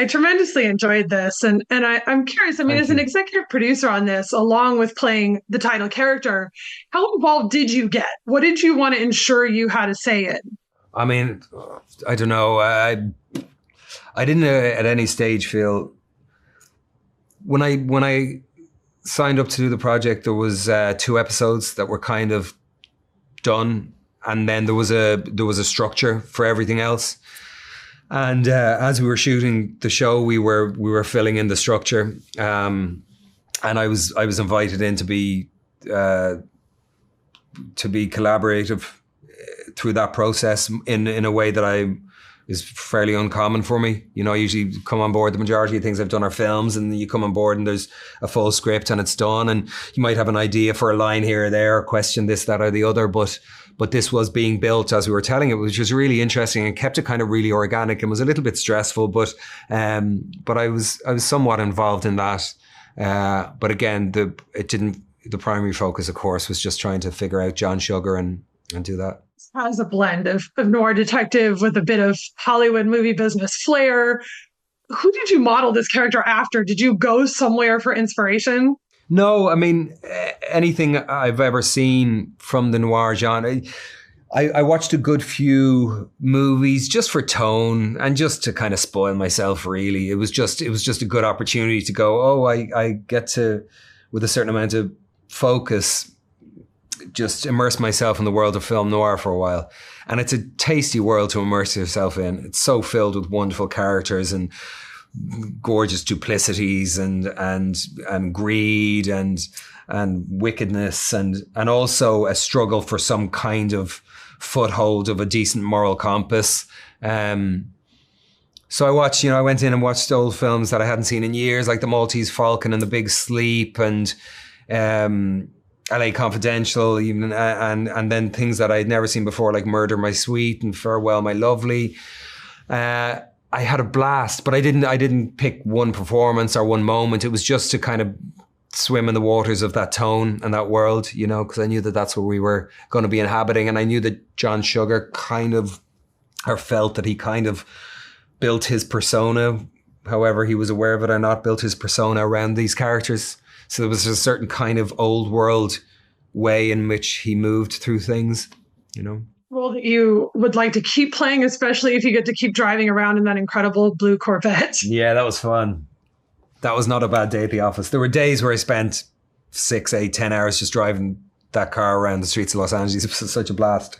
I tremendously enjoyed this. I'm curious, I mean, Thank as an you. executive producer on this, along with playing the title character, how involved did you get? What did you want to ensure you had to say in? I mean, I don't know. I didn't at any stage feel when I signed up to do the project, there was 2 episodes that were kind of done, and then there was a structure for everything else. And as we were shooting the show, we were filling in the structure, and I was invited in to be collaborative through that process in a way that I is fairly uncommon for me. You know, I usually come on board. The majority of things I've done are films, and you come on board and there's a full script and it's done, and you might have an idea for a line here or there, or question this, that, or the other, but this was being built as we were telling it, which was really interesting and kept it kind of really organic and was a little bit stressful, but I was somewhat involved in that. But again, the primary focus, of course, was just trying to figure out John Sugar and do that. Has a blend of noir detective with a bit of Hollywood movie business flair. Who did you model this character after? Did you go somewhere for inspiration? No, I mean, anything I've ever seen from the noir genre. I watched a good few movies just for tone and just to kind of spoil myself, really. It was just a good opportunity to go, oh, I get to, with a certain amount of focus, just immerse myself in the world of film noir for a while. And it's a tasty world to immerse yourself in. It's so filled with wonderful characters and gorgeous duplicities and greed and wickedness and also a struggle for some kind of foothold of a decent moral compass. So I went in and watched old films that I hadn't seen in years, like The Maltese Falcon and The Big Sleep and LA Confidential, even, and then things that I'd never seen before, like Murder My Sweet and Farewell My Lovely. I had a blast, but I didn't pick one performance or one moment. It was just to kind of swim in the waters of that tone and that world, you know, because I knew that that's what we were going to be inhabiting, and I knew that John Sugar kind of, or felt that he kind of built his persona, however he was aware of it or not, built his persona around these characters. So there was a certain kind of old world way in which he moved through things, you know. Role that you would like to keep playing, especially if you get to keep driving around in that incredible blue Corvette. Yeah, that was fun. That was not a bad day at the office. There were days where I spent 6, 8, 10 hours just driving that car around the streets of Los Angeles. It was such a blast.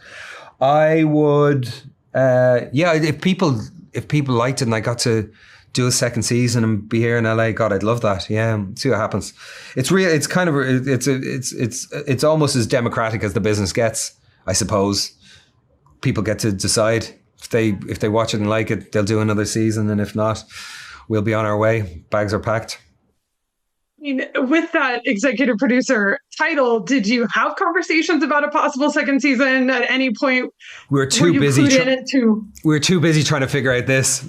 I would, if people liked it and I got to do a second season and be here in LA, God, I'd love that. Yeah, see what happens. It's real. It's kind of it's almost as democratic as the business gets, I suppose. People get to decide if they watch it and like it, they'll do another season, and if not, we'll be on our way. Bags are packed. I mean, with that executive producer title, did you have conversations about a possible second season at any point? We were too busy. We were too busy trying to figure out this.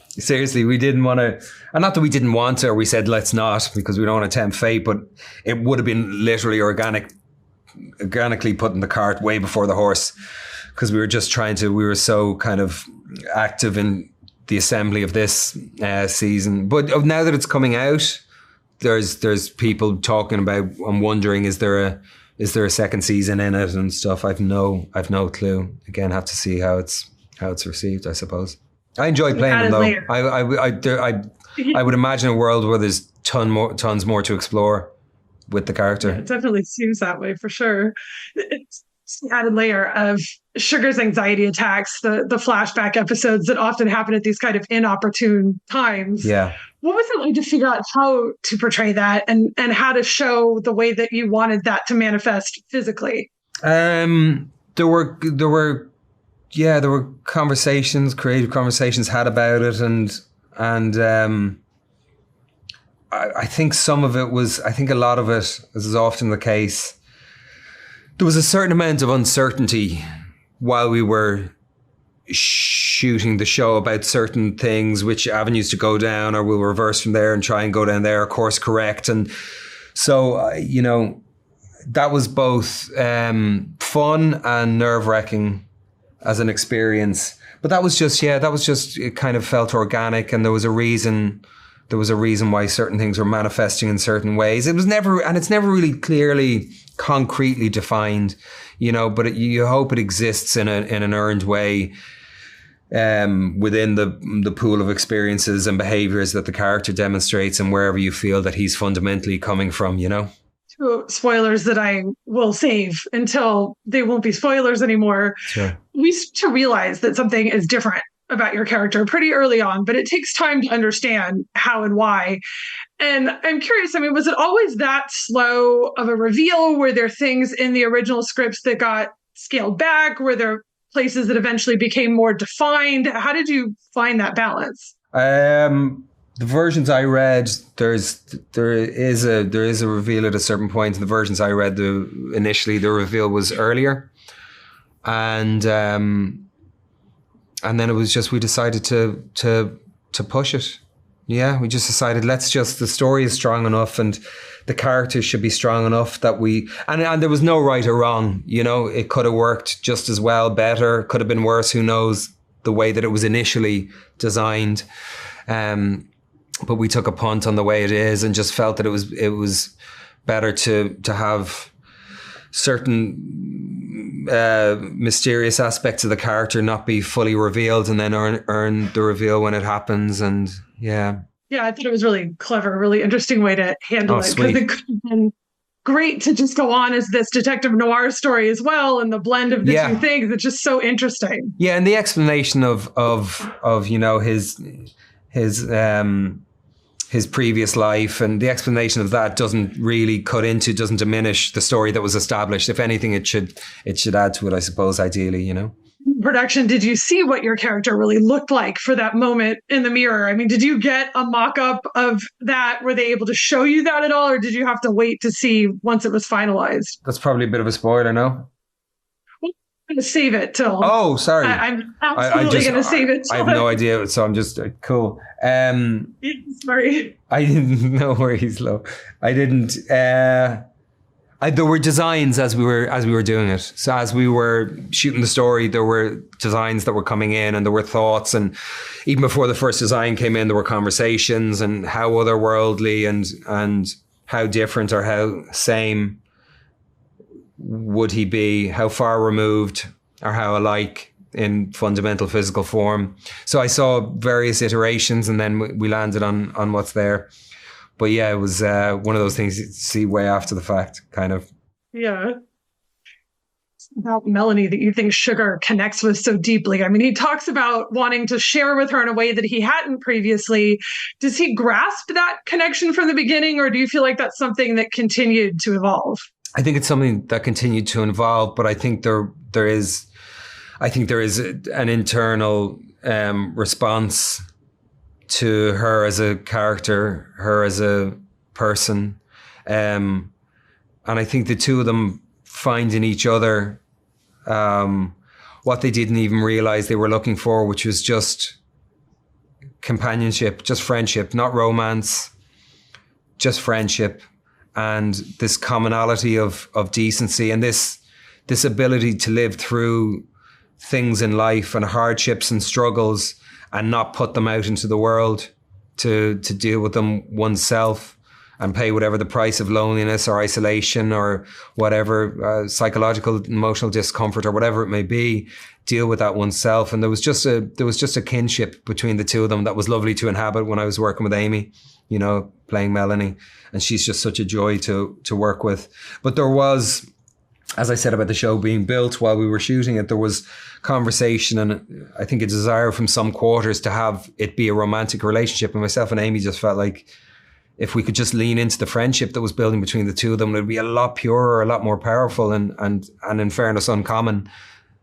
Seriously, we didn't want to, and not that we didn't want to, or we said let's not because we don't want to tempt fate, but it would have been literally organically putting the cart way before the horse, because we were so kind of active in the assembly of this season. But now that it's coming out, there's people talking about and wondering, is there a second season in it and stuff. I've no clue. Again, have to see how it's received, I suppose. I enjoy playing them though. I would imagine a world where there's tons more to explore with the character. Yeah, it definitely seems that way for sure. It's the added layer of Sugar's anxiety attacks, the flashback episodes that often happen at these kind of inopportune times. Yeah. What was it like to figure out how to portray that and how to show the way that you wanted that to manifest physically? There were creative conversations had about it, and I think some of it was, I think a lot of it, as is often the case, there was a certain amount of uncertainty while we were shooting the show about certain things, which avenues to go down, or we'll reverse from there and try and go down there, course correct. And so, that was both fun and nerve-wracking as an experience. But that was just, it kind of felt organic, and there was a reason why certain things were manifesting in certain ways. It's never really clearly, concretely defined, but you hope it exists in an earned way within the pool of experiences and behaviors that the character demonstrates, and wherever you feel that he's fundamentally coming from, Two spoilers that I will save until they won't be spoilers anymore. Sure. We start to realize that something is different about your character pretty early on, but it takes time to understand how and why. And I'm curious, was it always that slow of a reveal? Were there things in the original scripts that got scaled back? Were there places that eventually became more defined? How did you find that balance? The versions I read, there is a reveal at a certain point. In the versions I read, initially the reveal was earlier, and then it was just, we decided to push it. Yeah, we just decided, the story is strong enough and the characters should be strong enough that and there was no right or wrong. It could have worked just as well, better, could have been worse, who knows, the way that it was initially designed. But we took a punt on the way it is, and just felt that it was better to have certain mysterious aspects of the character not be fully revealed, and then earn the reveal when it happens. And yeah, I thought it was really clever, really interesting way to handle it, because it could have been great to just go on as this detective noir story as well, and the blend of the two things. It's just so interesting. Yeah, and the explanation of his previous life, and the explanation of that doesn't diminish the story that was established. If anything, it should add to it, I suppose, ideally, Production, did you see what your character really looked like for that moment in the mirror? Did you get a mock-up of that? Were they able to show you that at all, or did you have to wait to see once it was finalized? That's probably a bit of a spoiler, no? To save it till. Oh, sorry. I'm absolutely going to save it. I have no idea, so I'm just cool. Sorry. I didn't know where he's low. I didn't. There were designs as we were doing it. So as we were shooting the story, there were designs that were coming in, and there were thoughts. And even before the first design came in, there were conversations and how otherworldly and how different or how same would he be, how far removed or how alike in fundamental physical form. So I saw various iterations, and then we landed on what's there. But yeah, it was one of those things you see way after the fact, kind of. Yeah. About Melanie that you think Sugar connects with so deeply. He talks about wanting to share with her in a way that he hadn't previously. Does he grasp that connection from the beginning, or do you feel like that's something that continued to evolve? I think it's something that continued to evolve, but I think there is an internal response to her as a character, her as a person, and I think the two of them find in each other what they didn't even realize they were looking for, which was just companionship, just friendship, not romance, just friendship. And this commonality of decency, and this ability to live through things in life and hardships and struggles and not put them out into the world, to deal with them oneself and pay whatever the price of loneliness or isolation or whatever, psychological, emotional discomfort or whatever it may be, deal with that oneself. And there was just a kinship between the two of them that was lovely to inhabit when I was working with Amy, playing Melanie. And she's just such a joy to work with. But there was, as I said about the show being built while we were shooting it, there was conversation and I think a desire from some quarters to have it be a romantic relationship. And myself and Amy just felt like if we could just lean into the friendship that was building between the two of them, it would be a lot purer, a lot more powerful and in fairness, uncommon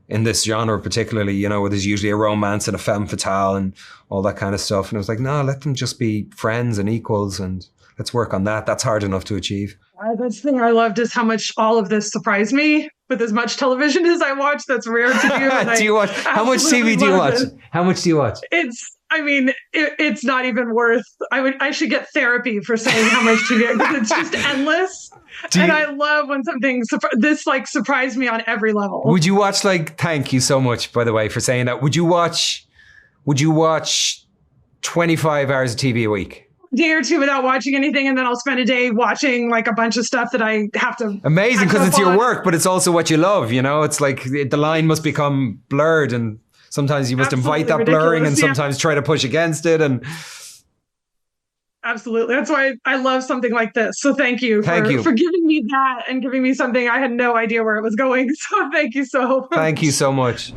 in this genre particularly, where there's usually a romance and a femme fatale and all that kind of stuff. And it was like, no, let them just be friends and equals and let's work on that. That's hard enough to achieve. That's the thing I loved is how much all of this surprised me with as much television as I watch. That's rare to do. Do you watch? How much TV do you watch? How much do you watch? It's I mean, it's not even worth. I should get therapy for saying how much TV because it's just endless. And I love when something this like surprised me on every level. Would you watch thank you so much, by the way, for saying that. Would you watch 25 hours of TV a week? Day or two without watching anything, and then I'll spend a day watching like a bunch of stuff that I have to. Amazing, because it's your work, but it's also what you love. You know, it's like the line must become blurred, and sometimes you must invite that blurring, and sometimes try to push against it. And absolutely, that's why I love something like this. So thank you for giving me that and giving me something I had no idea where it was going. So thank you so much. Thank you so much.